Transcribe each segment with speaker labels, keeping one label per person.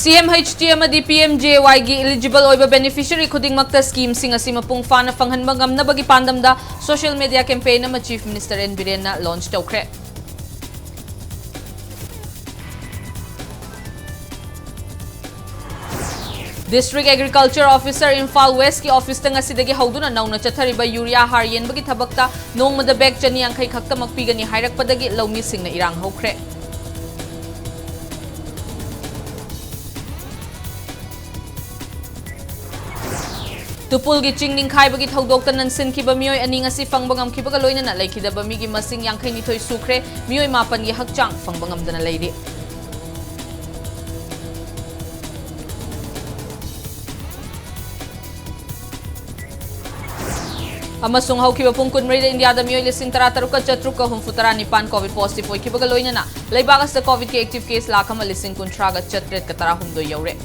Speaker 1: CMHT amadi PMJY gi eligible oiba beneficiary khudingmakta scheme sing asi mapung fana fanghanba ngamnabagi pandamda social media campaign ama Chief Minister N Biren na launch tawkhre. District Agriculture Officer Imphal West ki office tanga sidagi hauduna nauna chathariba urea har yenbagi thabakta nongmada bag chani angkhai khakta makpigani hairakpadagi lawmi singna irang hokre. Tupul gi chingning khai bagi thodokta nansin ki ba mioi ani ngasi fangbangam ki baga loina na laikida ba mi gi masing yangkhai ni thoi sukre mioi mapan gi hakchang fangbangam dana leiri. Amasung haukiba pung kunmari da India da mioi lising tarataruka chatruka humfutara nipan COVID positive oi ki baga loina na laibagas da COVID ke active case lakama lising kuntraga chatret katara humdo yaure.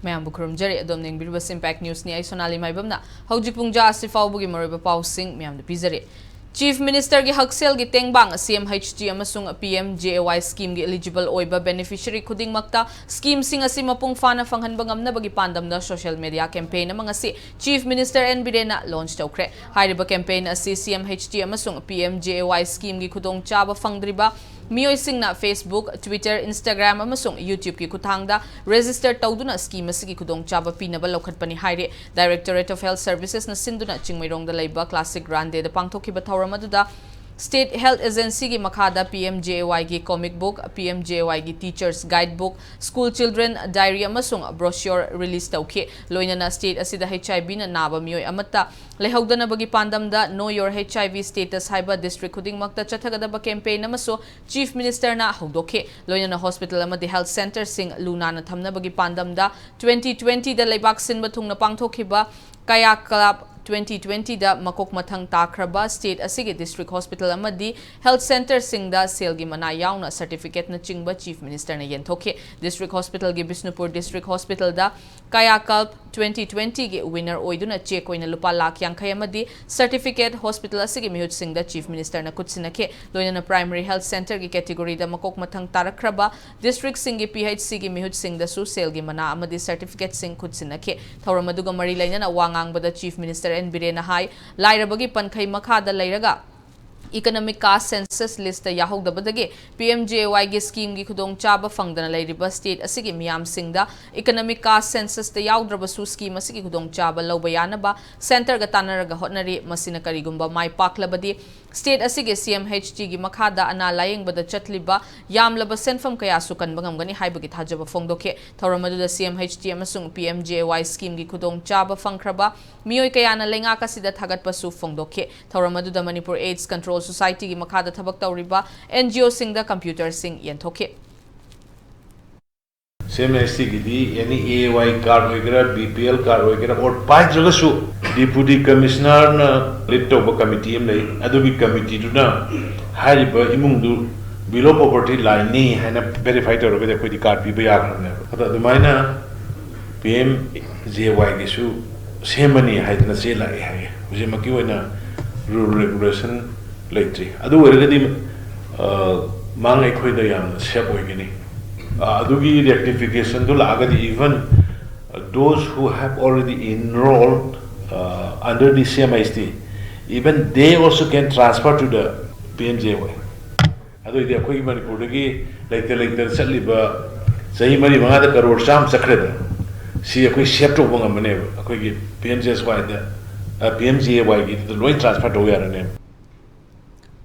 Speaker 1: Mayam Bukrum Jerry Domning Biribas Impact News ni SONALEE MAIBAM na Hojik Pungja Asifau Bugi Mariba Pau Sing Mayam the Pizari. Chief Minister gi Haksel gi Tengbang CMHT amasung PMJY scheme gi eligible oiba beneficiary khuding makta scheme sing asi mapung fana fanghanbangam na bagi pandam da social media campaign amang asi Chief Minister N Biren na launch tawkhre. Hairiba campaign asi CMHT amasung PMJY scheme gi khudong chaba fangdriba Miyoi singna Facebook, Twitter, Instagram amasung YouTube ki kuthangda register tawduna scheme asigi khudong chaba pinaba lokhatpani haire. Directorate of Health Services na sinduna chingmairong da laiba classic grande da pangthokiba thawram aduda State Health Agency gi makhada PMJY gi comic book, PMJY gi teachers guidebook, school children diary amasung brochure release tawkhe. Loina na state asida HIV na naba miyoi amata lehaudana bagi pandamda Know Your HIV Status haiba district khuding makta chathagadaba campaign amaso Chief Minister na haudokhe. Loina na hospital amadi health center sing luna na thamna bagi pandamda 2020 da laibak sinba thungna pangthokiba kaya club 2020 da makok mathang takraba state asigi district hospital amadi health center singda selgi mana yauna certificate na chingba Chief Minister na yenthokhe. District hospital gi Bishnupur district hospital da kaya club 2020 gi winner oiduna check oina lupa lakh yangkhai amadi certificate hospital asigi mihut singda Chief Minister na kutsinakhe. Loina na primary health center gi category da makok mathang tarakraba district singi PHC gi mihut singda su selgi mana amadi certificate sing kutsinakhe. Thawramaduga mari laina na wangang bada Chief Minister N Biren hai lairabagi pankhai makhada lairaga economic caste census list da yahodabadagi PMJY gi scheme gi khudong chaba fangdana lairiba state asigi miyam singda economic caste census da yaudraba su scheme asigi khudong chaba loba yanaba center ga tanaraga hotnari masina karigumba mai paklabadi state asigi CMHT gi makhada ana layeng bada chatliba yamlaba senfam kaya sukan bangamgani haibagi thajaba fongdokhe. Thawramadu da CMHT amasung PMJY scheme gi khudong chaba fangkraba miyoi kaya na lenga kasida thagatpa su fongdokhe. Thawramadu da Manipur AIDS Control Society gi makhada thabak tawriba NGO singda computer sing yenthokhe.
Speaker 2: CMHT की दी यानी AY card वगैरह BPL card वगैरह और 5 जगह सु deputy commissioner ना lead Tobe committee में नहीं अदुगी कमिटी टू ना हाइब इमुंग दु बिलो प्रॉपर्टी लाइन नहीं है ना वेरीफाई तो रोके कोई कार्ड भी बयार करने अतः दुमाइना PMJY की सु सेमनी है ना से लाए है मुझे मक्की वो ना रूल रेगुलेशन लेट्री अदु वरगे दी मांग एक कोई दयान शेप होएगी नहीं adugi rectification to lagadi even those who have already enrolled under the CMHT even they also can transfer to the PMJY adu idi akoi Manipur dagi like chaliba sahi mari manga da crore sam sakreda si akoi shape to banga mane akoi gi PMJY da PMJY gi the loin transfer to yarane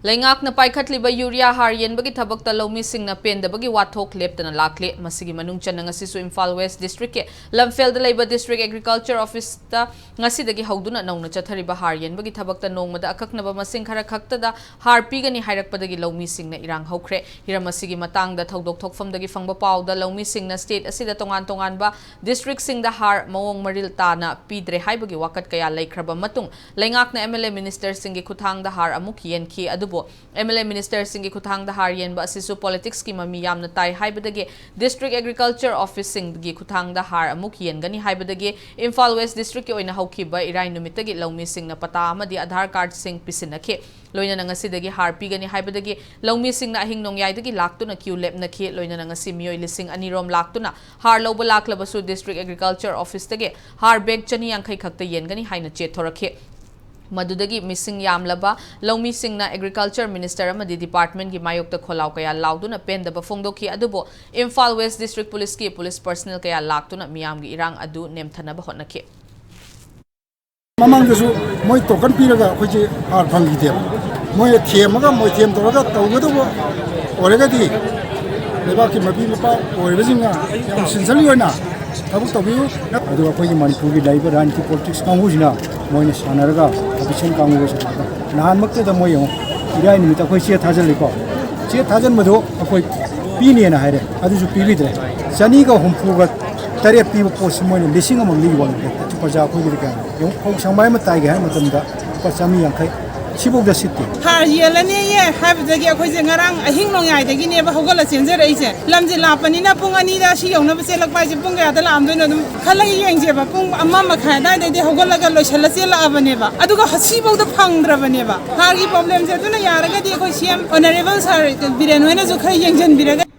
Speaker 1: Lengak na paikhatliba urea har yenbagi thabakta lawmi singna pendabagi wathok leptana lakle masigi manung chanang asisu Imphal West district ke Lamphel da laiba district agriculture office ta ngasi dagi hauduna nauna chathariba har yenbagi thabakta nongmada akaknaba masing khara khakta da har pigani hairakpadagi lawmi singna irang hokre hiramasigi matang da thodok thokfam dagi fangba paw da lawmi singna state asida tongan ba district sing da har mawong maril tana pidre haibagi wakat kaya laikhraba matung lengak na MLA minister singi khuthang da har amuk yenki adu adubo MLA minister singi khutang da har yen ba asisu politics ki mami yamna tai haibadage district agriculture office sing gi khutang da har amuk yen gani haibadage Imphal West district ki oina hauki ba irai numitagi lawmi sing na pata amadi Aadhaar card sing pisinakhe loina na ngasidagi har pigani haibadagi lawmi sing na ahing nongyai laktuna queue lep na khe loina na ngasi miyoi lising anirom laktuna har loba laklabasu district agriculture office tage har bag chani yankhai khakta yengani haina che thorakhe madudagi missing yamlaba lawmi singna agriculture minister amadi department gi mayokta kholau kaya lauduna pendaba phongdokhi adubo Imphal West district police ki police personnel kaya laktuna miyam gi irang adu nemthana ba hotnakhe
Speaker 3: mamang desu moi tokan piraga khoji har phangi de moi themaga moi them toraga tawgadu orega di leba ki mabi mapa orega jinga yam sinsali oina tabu tabiu adu khoji Manipur gi daiba ran ki politics kangujina moi ne sanaraga opposition kangu se nahan makte da moi irai ni ta khoi che thajal liko che thajal mado khoi pi ne na haire adu ju pi lidre sani ga humpu ga tare pi post moi ne lising amang li wal प्रजा को गिर गया यो को संबाय में ताई गया मतलब दा पचामी यांखै सिबोक दा सिटी
Speaker 4: हार येलने ये हाब जगी अखोय जे ngarang ahing nong yai dagi ne ba hogala chenje rei che lamji lapani na pung ani da si yong na ba selak pai je pung ga da lam doino dum khalai yeng je ba pung amma ma kha da de hogala ga lo shala sela abane ba aduga hasibo da phangdra bane ba har gi problem je tuna yara ga de ko cm honorable sir biren hoina ju khai yeng jan biraga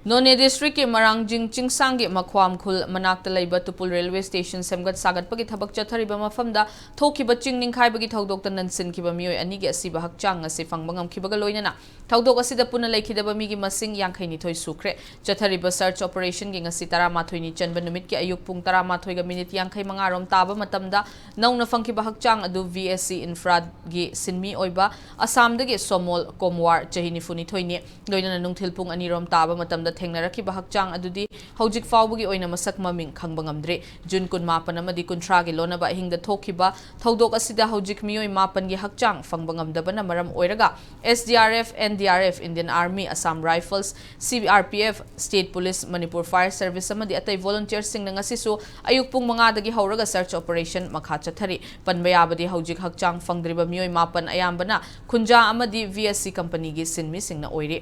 Speaker 1: None district ke Marangjing Chingsang ge makhwam khul manakta leiba Tupul railway station semgat sagat pagi thabak chathariba mafamda thokiba chingning khai bagi thodok tan nansin kiba mioi ani ge asiba hakchang ase fangbangam kibaga loinana thodok asida puna leikhidaba mi gi masing yangkhai ni thoi sukre chathariba search operation ge ngasi tara mathoi ni chanba numit ki ayuk pung tara mathoi ga minute yangkhai manga rom taba matamda nauna fangkiba hakchang adu VSC infra ge sinmi oiba Assam dage Somol Komwar chahini funi thoine loinana nungthil pung ani rom taba matamda थेंगनरखि बहकचांग अदुदि हौजिक फावबगी ओइना मसक ममिंग खंगबंगमद्रे जुन कुन मापन अमदि कुंथ्रा गे लोनबा हिंगदा थोखिबा थौदोक असिदा हौजिक मियोय मापन गे हकचांग फंगबंगमदबना मरम ओइरगा SDRF NDRF Indian Army Assam Rifles CRPF State Police Manipur Fire Service अमदि अतै volunteer सिंग ngasisu ayuk pung manga dagi hauraga search operation makha chathari panbayabadi hौजिक हकचांग फंगद्रिबा मियोय मापन अयामबना खुंजा अमदि VSC company gay सिनमि सिंगना ओइरे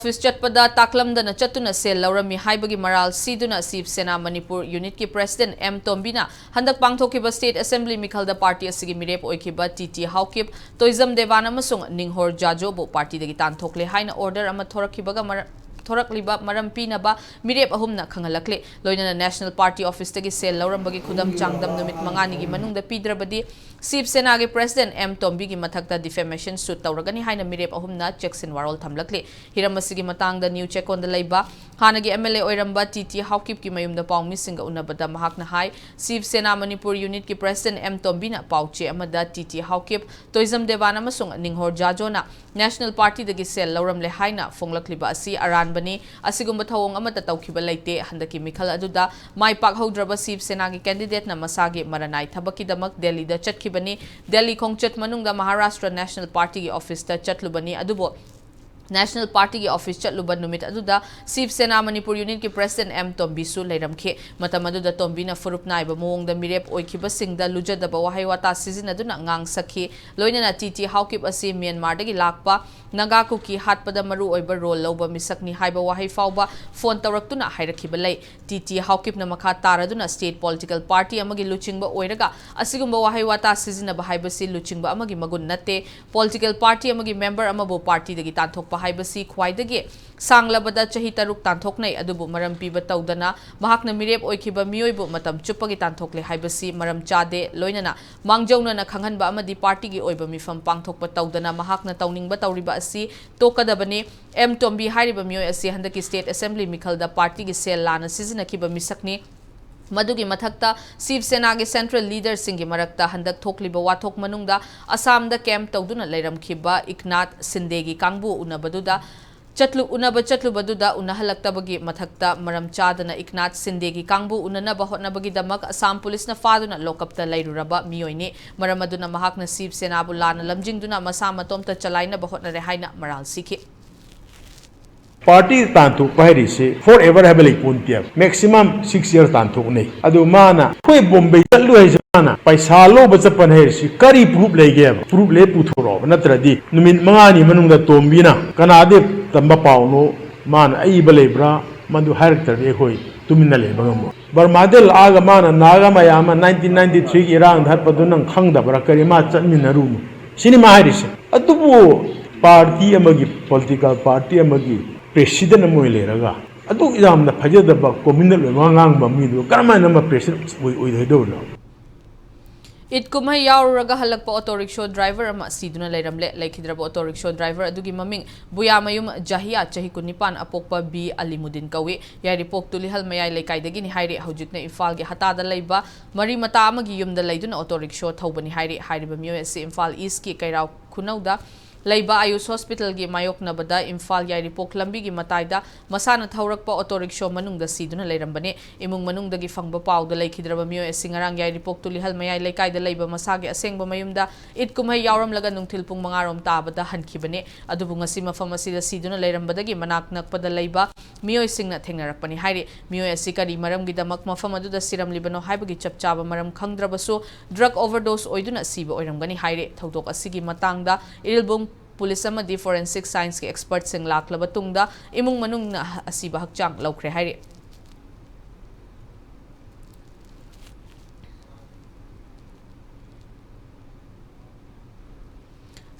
Speaker 1: Office chatpada taklamdana chatuna sel laurami haibagi maral siduna Shiv Sena Manipur unit ki president M Tombina handak pangthokiba state assembly mikhalda party asigi mirep oikiba TT Haukip toizam devana masung ninghor jajobo party dagi tanthokle haina order ama thorakibaga thorakliba maram pinaba mirep ahumna khangalakle loinana national party office tagi sel laurambagi khudam changdam numit mangani gi manungda pidrabadi Shiv Sena ge president M Tombi gi mathakta defamation suit tawragani haina mirep ahumna checks in warol thamlakle hiramasigi matangda new check on the leiba hanagi MLA oiramba TT Haukip ki mayumda pawmi singa unabada mahakna hai Shiv Sena Manipur unit ki president M Tombi na pauche amada TT Haukip toizam devana masung ninghor jajona national party dagi sel lauramle haina fonglakliba asi aran bani asigumba thawong amata tawkhiba leite handaki mikhal aduda mai pak hodraba Shiv Sena gi candidate na masagi maranai thabaki damak Delhi da chatkibani Delhi khongchat manungda Maharashtra National Party gi office ta chatlubani adubo National Party ki office chatluba numit aduda Shiv Sena Manipur unit ki president M Tombi su leiramkhe matam aduda Tombi na furup naiba mawongda mirep oikhiba singda lujadaba wahai wata sizinaduna ngang sakhi loinana TT Haukip asi Myanmar dagi lakpa Nagaku ki hatpada maru oiba role loba misakni haiba wahai fauba phone tawraktuna hairakhiba lei TT Haukip na makha taraduna state political party amagi luchingba oiraga asigumba wahai wata sizinaba haiba si luchingba amagi magun natte political party amagi member amabo party dagi tanthok haibasi khwaidagi sanglabada chahi taruk tanthoknai adubu maram piba tawdana mahakna mirep oikhiba miyoibu matam chupagi tanthokle haibasi maram chade loinana mangjauna na khanghanba amadi party gi oiba mifam pangthokpa tawdana mahakna tawningba tawriba asi tokadabani M Tombi hairiba miyoy asi handaki state assembly mikhalda party gi sel lana sizinakhiba misakni Madugi mathakta Shiv Sena ge central leader singi marakta handak thokliba wathok manungda Assam da camp tawduna leiramkhiba Iknath Sindegi kangbu unabaduda chatlu baduda unahalaktabagi mathakta maram chadana Iknath Sindegi kangbu unanaba hotnabagi damak Assam police na faduna lokapta lairuraba miyoine maramaduna mahakna Shiv Sena bu lana lamjingduna masama tomta chalaina bahotna rehaina maral sikhi
Speaker 5: party तांतु पहरी से for ever है बले पुंतिया maximum 6 years तांतु नहीं अदु माना कोई बॉम्बे चलु है माना पैसा लो बचपन है सी करी प्रूफ ले गया प्रूफ ले पुथोरो नत्रदी नुमिन मंगानी मनुंग दा तोम्बिना कनादे तंबा पाउनो मान आई बलेब्रा मधु हरतर ए होई तुमिन ले बगमो बर्मादेल आगा माना नागा मयामा 1993 की इरांग धरपदु नंग खंगदबरा करिमा चमिनरु सिनेमा हारिसे अदुबो पार्टी अमगी पॉलिटिकल पार्टी अमगी प्रेसिडेंट अमोय लेरगा अदु यामना फजदबा कम्युनल वांगांग बमीदु करमाना म प्रेसिडेंट ओइदोनो
Speaker 1: ईद कुमई याउरगा हलकपा ऑटो रिक्शा ड्राइवर अमा सीदुना लेरमले लेखिद्रब ऑटो रिक्शा ड्राइवर अदुगी ममिंग बुयामयुम जहिया चही कुनिपान अपोकपा बी अलीमुद्दीन कवे यारी पोक्तुली हल मयाई लेकाइदगी नि हाइरे हौजिकने इम्फाल गे हतादा लेबा मरी मता अमगी युमदा लेदुना ऑटो रिक्शा थौबनी हाइरे हाइरिबा मियोय से इम्फाल ईस्ट की कैराव खुनौदा लेबा आयुष हॉस्पिटल की मायोकनबदा इम्फाल यारीपोक लंबी की मताइदा मसाना थौरकपा ऑटो रिक्शा मनुंगदा सीदुना लेरंबने इमुंग मनुंगदगी फंगबा पाउदा लेखिद्रबा मियोय सिंगरांग यारीपोक तुलिहल मयाई लेकाइदा लेबा मसागे असेंगबा मयुमदा ईद कुमई यावरमलगा नुंगथिल पुंग मंगारोम ताबदा हनखिबने अदुबु ngasi mafam asida siduna leirambadagi manak nakpada leiba miyoy singna thengnarakpani haire miyoy asi kari maramgi damak mafam aduda siramlibano haibagi chapchaba maram khangdrabasu drug overdose oiduna siba oiramgani haire thodok asigi matangda irilbung police अमदी forensic science के expert सिंग लाखलब तुंगदा इमुंग मनुंग असीबा हकचांग लौख्रे हाइरे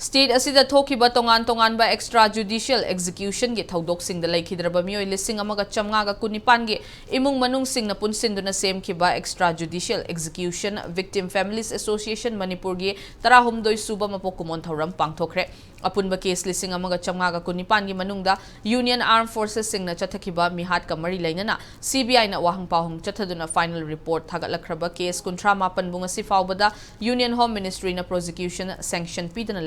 Speaker 1: स्टेट असिदा थोखिबा तोंगान तोंगानबा एक्स्ट्रा जुडिशियल एग्जीक्यूशन के थौदोक सिंग द लेखिद्रबा मियोय लिसिंग अमगा चमगागा कुनिपान गे इमुंग मनुंग सिंगना पुनसिंदुना सेमखिबा extra judicial execution victim families association Manipur गे 12 सुबा मपोकुमोन थौरम पांगथोखरे अपुनबा केस लिसिंग अमगा चमगागा कुनिपान गे मनुंगदा यूनियन आर्म फोर्सेस सिंगना चथखिबा मिहात का मरी लेना सीबीआई ना वाहंग पाहंग चथदुना फाइनल रिपोर्ट थागलखरबा केस 39 बुंगसी फावबदा यूनियन होम मिनिस्ट्री ना प्रोसिक्यूशन सैंक्शन पीदना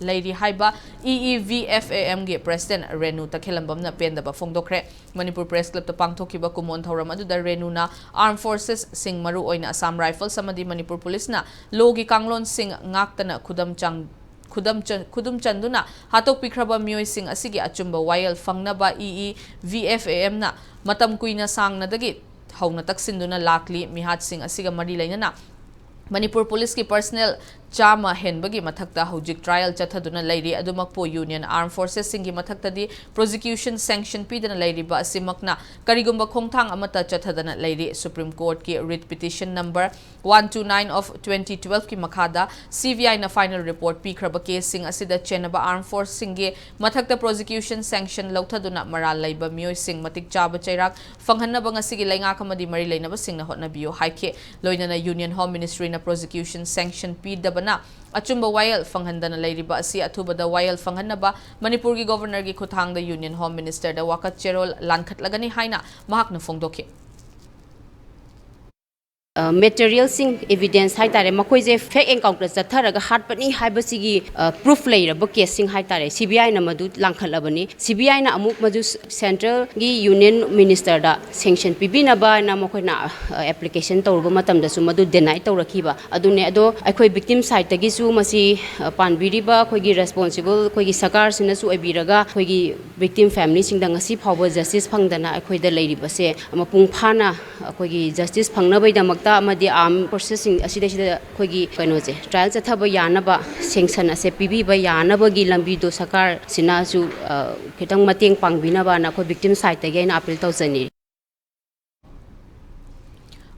Speaker 1: लेरी हाइबा EEVFAM गे प्रेसिडेंट रेनू तखेलंबमना पेंदबा फोंदोखरे मणिपुर प्रेस क्लब त पांगथोखिबा कुमोन थौरम अदुदा रेनूना आर्म फोर्सेस सिंग मरु ओइना असम राइफल्स समदि मणिपुर पुलिसना लोगी कांगलोन सिंग ngaktana khudum chanduna hatok pikraba miyoy sing asigi achumba wayal fangnaba EEVFAM na matam kuina sangna dagi hauna taksinduna lakli mihat sing asiga mari lainana Manipur Police की personnel चामा हेनबगी मथक्ता हौजिक trial चथदुना लेरी अदुमकपो union arm forces सिंगी मथक्तदी प्रोसिक्यूशन सैंक्शन पीदना लेरीबा असिमकना करिगुंबा खोंगथांग अमता चथदना लेरी सुप्रीम कोर्ट की रिट पिटिशन नंबर 129 ऑफ 2012 की मखादा CVI ना फाइनल रिपोर्ट पीखरबा केस सिंग असिदा चेनबा आर्म फोर्स सिंगे मथक्ता प्रोसिक्यूशन सैंक्शन लौथदुना मराल लेबा मियोय सिंग मतिक चाबा चैराक फंगहन्नबा ngasi लेंगाक अमदी मरी लेनबा सिंगना होटनाबियो हाइखे लोइनना यूनियन होम मिनिस्ट्री ना प्रोसिक्यूशन सैंक्शन पीदबा अचुंब वायल फंगहंदना लेरिबा असि अथुबदा वायल फंगहन्नबा मणिपुर की गवर्नर की खुथांग द यूनियन होम मिनिस्टर द वाकत चेरोल लानखटलगनी हाइना महाकना फोंदोखे
Speaker 6: material sing evidence hai tare makoi je fake encounter chatharaga hatpani haibasigi proof leiraba case sing hai tare CBI na madu langkhalabani CBI na amuk madu central gi union minister da sanction pibina ba na makoi na application tawrba matam da su madu deny tawrakhiba adune ado akhoi victim side tagi su masi panbiriba khoi gi responsible khoi gi sakar sina su abiraga khoi gi victim family sing da ngasi phawba justice phangdana akhoi da leiriba se amapung phana khoi gi justice phangna bai da amadi arm processing asida khogi kaino je trial chathaba yanaba sanction ase pibiba yanaba gi lambi do sakar sina su khitang mateng pangbina ba na khoi victim side ta gain appeal tawjani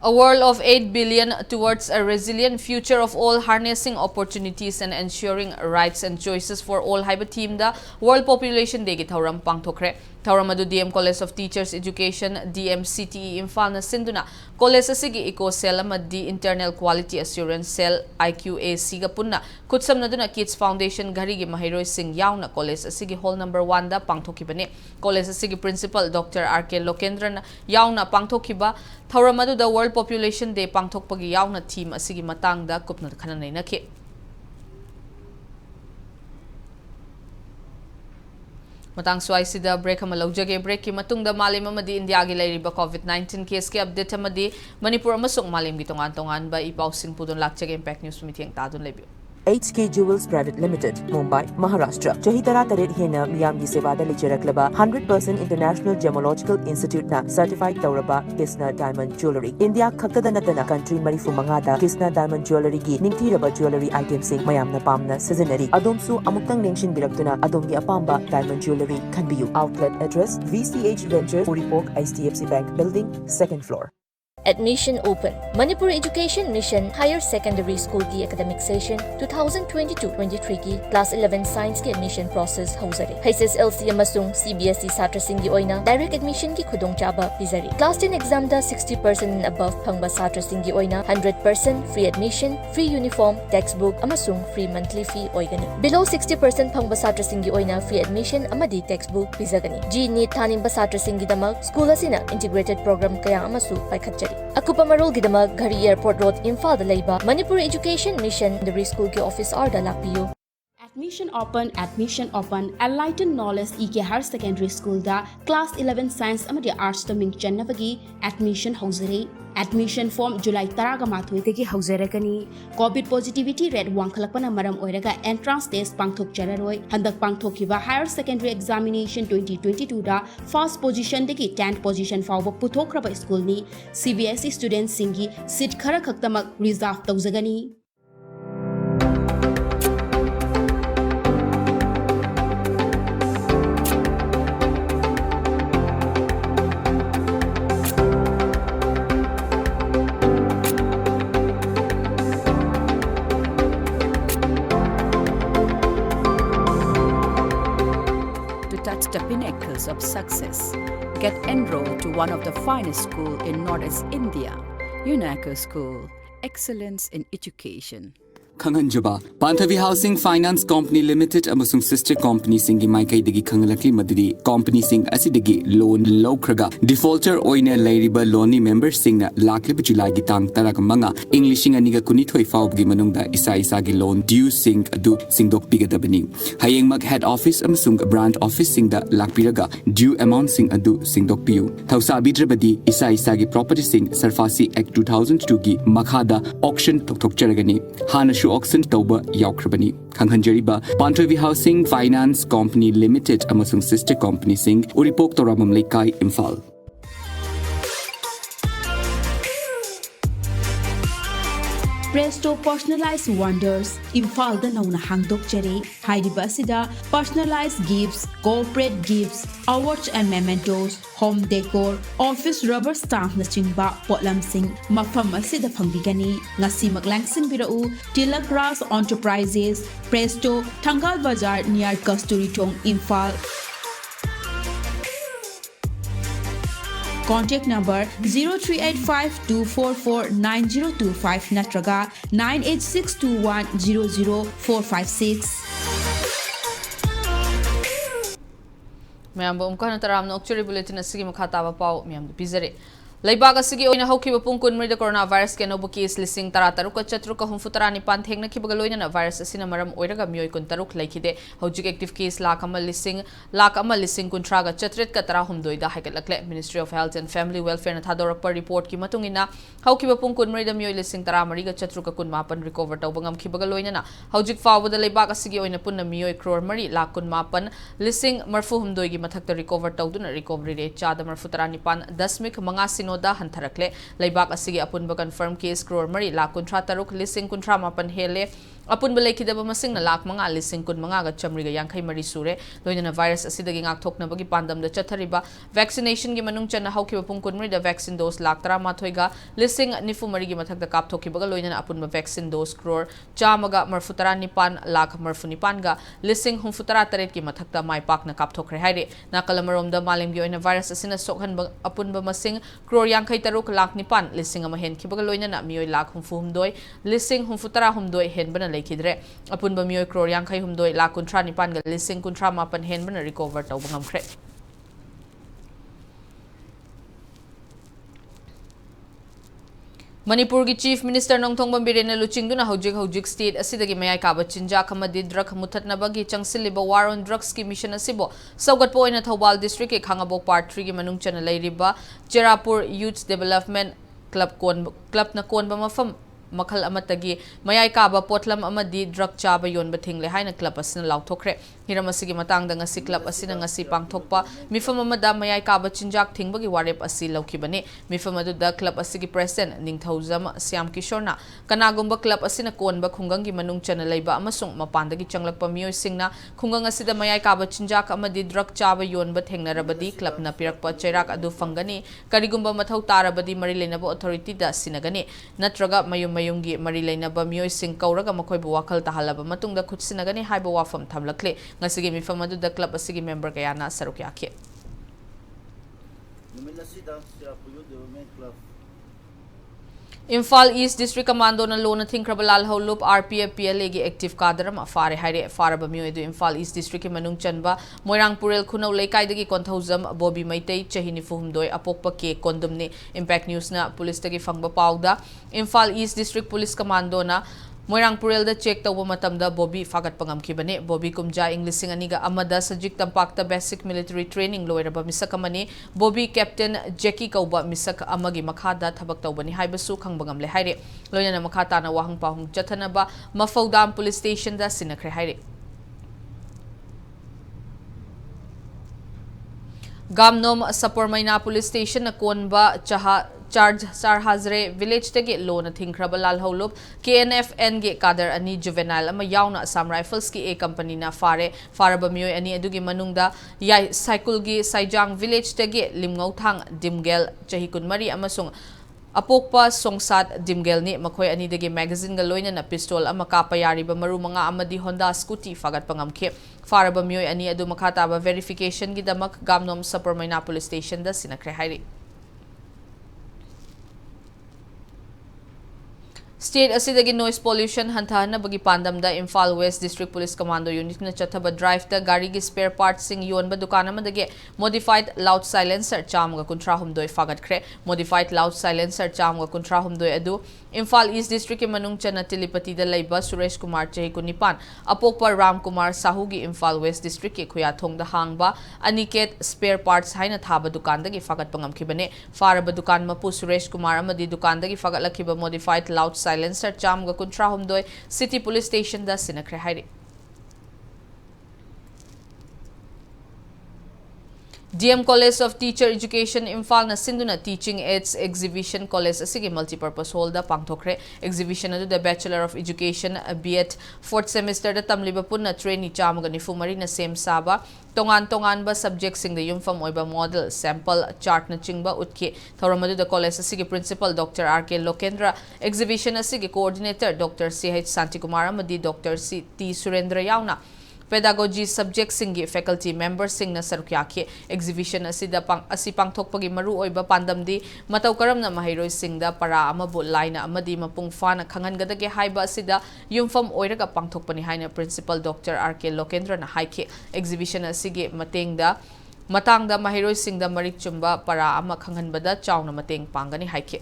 Speaker 1: A world of 8 billion towards a resilient future of all, harnessing opportunities and ensuring rights and choices for all haiba team da World Population Day gi thauram pangthokre thauram adu DM College of Teachers Education DMCTE Imphal na sinduna college asigi eco cell amadi internal quality assurance cell IQAC ga punna khutsamna duna Kids Foundation gari gi mahiroi sing yauna college asigi hall number 1 da pangthokibane college asigi principal Dr. RK Lokendran yauna pangthokiba thauram adu da World Population Day pangthokpagi yauna team asigi matang da kupna khananai nakhe matang swai sida break ama laujage break ki matung da malim amadi India gi lairiba COVID-19 case ki update amadi Manipur amasung malim gi tongan ba ipausing pudon lakchage impact news meeting tadun lebio
Speaker 7: HK Jewels Private Limited, Mumbai, Maharashtra. Chahi tara taret hena miyamgi sevada licharaklaba 100% International Gemological Institute na certified tauraba Kisna Diamond Jewelry. India khakta natana country marifu mangada Kisna Diamond Jewelry gi ningthiraba jewelry items sing mayamna pamna seasonary. Adomsu amuktang nengshin biraktuna adomgi apamba diamond jewelry kanbiyu. Outlet address VCH Ventures, Puripok, HDFC Bank Building, 2nd floor.
Speaker 8: Admission open. Manipur Education Mission Higher Secondary School की academic session 2022-23 की class 11 science की admission process हौजरे. HSLC अमसुंग CBSE सात्रसिंग की ओइना direct admission की खुदोंचाबा पिजरी. Class 10 exam दा 60% and above फंगबा सात्रसिंग की ओइना 100% free admission, free uniform, textbook अमसुंग free monthly fee ओइगनी. Below 60% फंगबा सात्रसिंग की ओइना free admission अमदी textbook पिजगनी. G NEET थानिंबा सात्रसिंग की दमक school असिना integrated program कया अमसु पाइखचरी. Akupa Marul Gidamag Ghari Airport Road Imphal da Leiba Manipur Education Mission the School ki office order lakpiyo.
Speaker 9: Admission open Enlightened Knowledge EK Higher Secondary School da Class 11 Science amadi Arts to ming channabagi admission hauzare. Admission form July taraga mathoi tegi hauzarakani. COVID positivity rate wangkhalakpana maram oiraga entrance test pangthok chararoi. Handak pangthokiba Higher Secondary Examination 2022 da first position degi 10th position fawba puthokraba school ni CBSE students singi seat khara khaktamak reserve tawzagani.
Speaker 10: Touch the pinnacles of success. Get enrolled to one of the finest schools in Northeast India, UNACO School. Excellence in Education.
Speaker 11: Khanganjaba Panthavi Housing Finance Company Limited amasung sister company singi maikai degi khangalakli madidi company sing asidegi loan lawkraga defaulter oina lairiba loan member singna lakli July gi tang tarak manga Englishing aniga kunithoi fawbgi manungda isa gi loan due sing adu singdok pigadabani hayeng mag head office amasung branch office singda lakpiraga due amount sing adu singdok piu thausa bidrabadi isa gi property sing Sarfasi Act 2002 gi makhada auction tok charagani hana auction tauba yaukrabani khanghanjariba Panthavi Housing Finance Company Limited amasung sister company sing Uripok Toramam Lekai Imphal.
Speaker 9: Presto Personalized Wonders Imphal da nauna hangdok jare hairiba sida personalized gifts, corporate gifts, awards and mementos, home decor, office rubber stamp na chingba potlam sing mafam asida phangbigani ngasi maglangsing birau Tilak Ras Enterprises Presto Thangal Bazar near Kasturi Thong Imphal. Contact number 0385-244-9025 natraga 98621-00456.
Speaker 1: Mayam bom kana taram no actually bulletin asigi makhataba pau mayam bizare. Laibag asigi oina hawkiba pung kunmri da coronavirus ke nobu case lising tarataruka chatruka humfutarani panthengna kibaga loina na virus asina maram oiraga miyoi kun taruk laikide hojik active case lakh amal lising kuntraga chatret ka tara humdoi da haikalakle Ministry of Health and Family Welfare na thadorakpa report ki matungina hawkiba pung kunmri da miyoi lising tara mariga chatruka kun mapan recover tawbangam kibaga loina na hojik fawda laibag asigi oina punna miyoi crore mari lakh kun mapan lising marfu humdoi gi mathakta recover tawduna recovery rate chada marfutarani pan dasmik manga sino da hantarakle laibak asigi apunba confirm case crore mari lakh kuntra taruk lising kuntra mapan hele apunba lekidaba masing na lakh manga lising kun manga ga chamriga yankhai mari sure loina virus asidagi ngak thokna bagi pandam da chathariba vaccination gi manung chana hawki pung kunmri da vaccine dose lakh tara mathoi ga lising nifu mari gi mathak da kap thoki baga loina apunba vaccine dose crore chamaga marfutara nipan lakh marfu nipan ga lising humfutara taret gi mathak da mai pak na kap thokre haire na kalamarom da malim gi oina virus asina sokhan apunba masing crore yankhai taruk lakh nipan lising ama hen kibaga loina na mioi lakh humfu humdoi lising humfutara humdoi hen bana lekidre apunba mioi crore yankhai humdoi lakh kuntra nipan ga lising kuntra mapan hen bana recover tawba ngamkhre. Manipur ki Chief Minister Nongthong Bambirena luchingduna hojik state asidagi mayai kaba chinja kamadi drug muthatnabagi changsilliba war on drugs ki mission asibo saugatpo oina Thobal district ke Khangabok part 3 ki manung chana leiriba Cherapur Youth Development Club na konba मखल अमतगी मयाई Kaaba पोटलम अमदी drug Chaba योनबा थिंगले हाइना club असिना लाउथोखरे Hiram असिगी matangda ngasi club asina ngasi pangthokpa mifam amada mayai kaba chinjak thingbagi warep asi laukibani mifam aduda club asigi president ningthaujam Syam Kishorna kanagumba club asina konba khungangi manung chana leiba amasung mapandagi changlakpa mioi singna khungang asida mayai kaba chinjak amadi drug chaba yonba thengnarabadi club na pirakpa chairak adu fangani karigumba mathau tarabadi mari leinaba authority da sinagani natraga mayumgi mari leinaba mioi sing kauraga makoibu wakal tahalaba matungda khutsinagani haiba wafam thamlakle ngasigi mifam aduda club asigi member kayana saruk yakhe Imphal East District Commando na lona thinkrabalal holup RPF PLA gi active kadaram afare haire faraba mioedu Imphal East District ki manung chanba Moirang Purel khunau leikai dagi konthaujam Bobby Maitei chahini fuhumdoi apokpa ke kondumni Impact News na police tagi fangba pauda Imphal East District Police Commando na Moirang Purel da check tawba matamda Bobby fagat pangamkibane Bobby kumja English aniga amada sajik tampakta basic military training loiraba misak amani Bobby Captain Jackie kauba misak amagi makhada thabak tawbani haibasu khangbangamle haire loyana makhata na wahang pahung chathanaba Mafaudam police station da sinakre haire Gamnom Sapormaina police station na konba charge Sarhazre village tege lona thinkraba lal holup KNFN ge kadar ani juvenile ama yauna Assam Rifles ki a company na faraba mioi ani adugi manungda yai cycle gi Saijang village tege limngau thang dimgel chahi kunmari amasung apokpa songsat dimgel ni makhoi ani dege magazine ga loina na pistol ama kapayari ba maru manga amadi Honda scooty fagat pangamkhe faraba mioi ani adu makhata ba verification gi damak Gamnom Sapormaina police station da sinakre hairi State asidagi noise pollution hantahana bagi pandamda Imphal West District Police Commando Unit na chathaba drive ta gari gi spare parts sing yonba dukana madage modified loud silencer chamga kuntra humdoi fagat khre modified loud silencer chamga kuntra humdoi adu Imphal East District ki manung chana Tilipati da laiba Suresh Kumar Chehi kunipan apokpa Ram Kumar Sahu gi Imphal West District ki khuyathong da hangba aniket spare parts haina thaba dukan dagi fagat pangamkhibane faraba dukan mapu Suresh Kumar amadi dukan dagi fagat lakhiba modified loud silencer chamga kuntra humdoi city police station da sinakre hairi DM College of Teacher Education Imphal na sinduna teaching aids exhibition college asigi multipurpose hall da pangthokre exhibition adu the Bachelor of Education B.Ed 4th semester da tamliba punna trainee chamga nifumari na same saba tongan ba subject sing the yumfam oiba model sample chart na chingba utke thoramadu the college asigi principal Dr. R.K. Lokendra exhibition asigi coordinator Dr. C.H. Santikumar amadi Dr. C.T. Surendra yauna pedagogy subject singi faculty members sing na sarukyakhe exhibition asida pangthokpagi maru oiba pandamdi matau karamna mahairoi singda para amabu laina amadi mapung fana khangangadage haiba asida yumfam oiraga pangthokpani haina principal Dr. R.K. Lokendra na haike exhibition asige matangda mahairoi singda marik chumba para ama khanghanbada chauna mateng pangani haike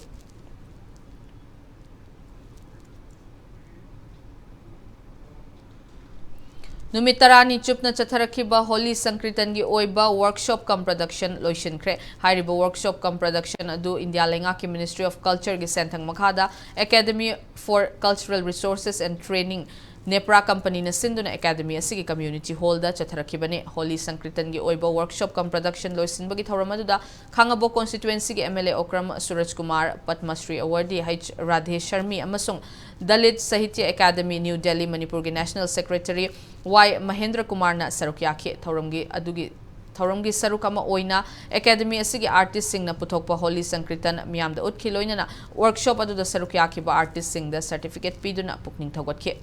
Speaker 1: Numitarani chupna chatharakhiba Holy Sankritan gi oiba workshop cum production loishinkhre hairiba workshop cum production adu India lenga ki Ministry of Culture gi senthang makhada Academy for Cultural Resources and Training Nepra company na sinduna academy asigi community hall da chatharakhibane Holy Sankritan gi oiba workshop cum production loisinbagi thoramadu da Khangabo constituency gi MLA Okram Suraj Kumar Padma Shri awardee H Radhe Sharmi amasung Dalit Sahitya Academy New Delhi Manipur gi National Secretary Y Mahendra Kumar na sarukyakhe Thoramgi sarukama oina academy asigi artist sing na puthokpa Holy Sankritan miyam da utkiloina na workshop adu da sarukyakhe ba artist sing da certificate piduna pukning thogotke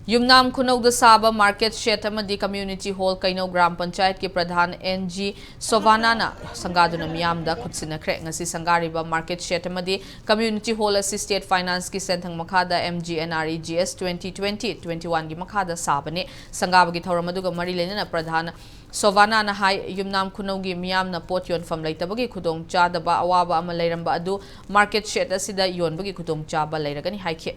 Speaker 1: Yumnam Kunau da Saba Market Shed amadi Community Hall Kainau Gram Panchayat ki Pradhan NG Sovanana Sangaduna Miyam da khutsinakre ngasi sangariba Market Shed amadi Community Hall Assisted Finance ki senthang makhada MGNREGS 2020-21 gi makhada sabane sangaba gi thoramaduga mari lenana Pradhan Sovana na hai Yumnam Kunau gi miyam na pot yon fam leitabagi khudong chadaba awaba ama leiramba adu Market Shed asida yonbagi khudong chaba leiragani haikhe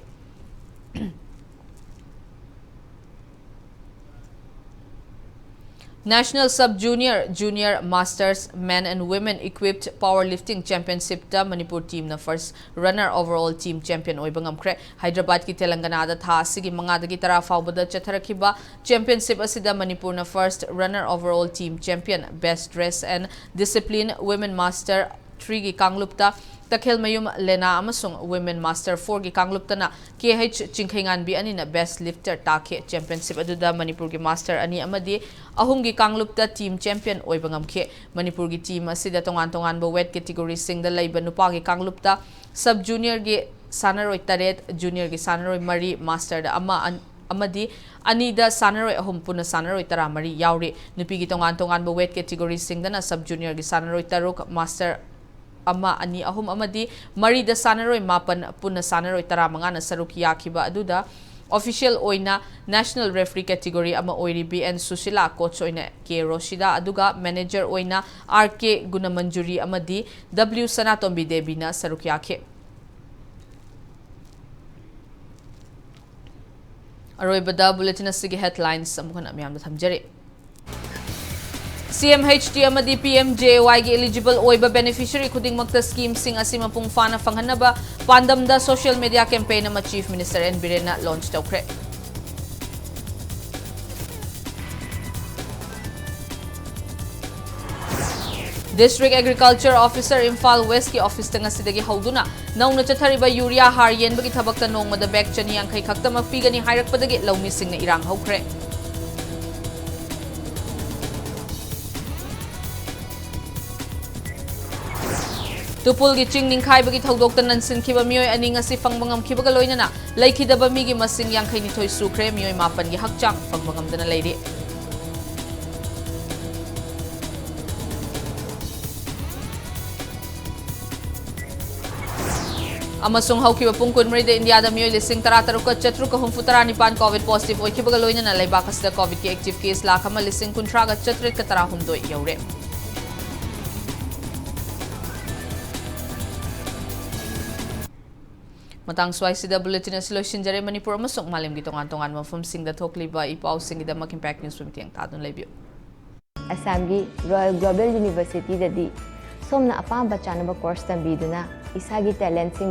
Speaker 1: National Sub-Junior, Junior, Masters, Men and Women Equipped Powerlifting Championship ta Manipur team na first runner overall team champion oiba ngamkre. Hyderabad ki Telangana da tha asigi mangadagi tara faubada chatharakiba championship asida Manipur na first runner overall team champion. Best dress and discipline Women Master 3 gi kanglupta Takhel Mayum Lena amasung Women Master 4 gi kanglupta na KH Chingkhaingan bi ani na best lifter takhe championship aduda Manipur gi master ani amadi ahum gi kanglupta team champion oiba ngamkhe. Manipur gi team asida tongan ba weight category singda laiba nupa gi kanglupta sub junior gi sanaroi taret junior gi sanaroi mari master da amadi anida sanaroi ahum puna sanaroi tara mari yauri nupi gi tongan ba weight category singda na sub junior gi sanaroi taruk master ama ani ahum amadi mari da sanaroi mapan puna sanaroi tara manga na saruk yakiba aduda official oina national referee category ama oiri BN Susila coach oina K Roshida aduga manager oina RK Gunamanjuri amadi W Sanatombi Devi na saruk yakhe. Aroibada bulletin asigi headlines amukana miyam da thamjari. CMHT amadi PMJY gi eligible oiba beneficiary khuding makta scheme sing asima pung fana fanghanaba pandam da social media campaign ama Chief Minister N Birena launch tawkre. District Agriculture Officer Imphal West ki office tanga sidagi hauduna nauna chathariba urea har yen bagi thabakta nongmada bag chani yang khai khakta mapigani hairakpadagi laumi singna irang haukre. Tupul gi ching ningkhai bagi thodok tan nansin khiba mioi ani ngasi fangbangam khiba ga loinana laikhidaba mi gi masing yang khai ni thoi sukre mioi mapan gi hakchang fangbangam dana leiri. Amasung haukiba pungkun mrida India da mioi lising tarataruk chatruk humfutara nipan COVID positive oikhiba ga loinana laibakasda COVID ki active case lakhama lising kuntra ga chatrit ka tara humdoi yaure. Matang swai sida bulletin solution jare Manipur amasung malim gi tongan mafum sing da thokliba ipau sing da mak impact news pumtiang tadun lebiu.
Speaker 12: Assam gi Royal Global University da di somna apam bachanaba course tambiduna isagi talent sing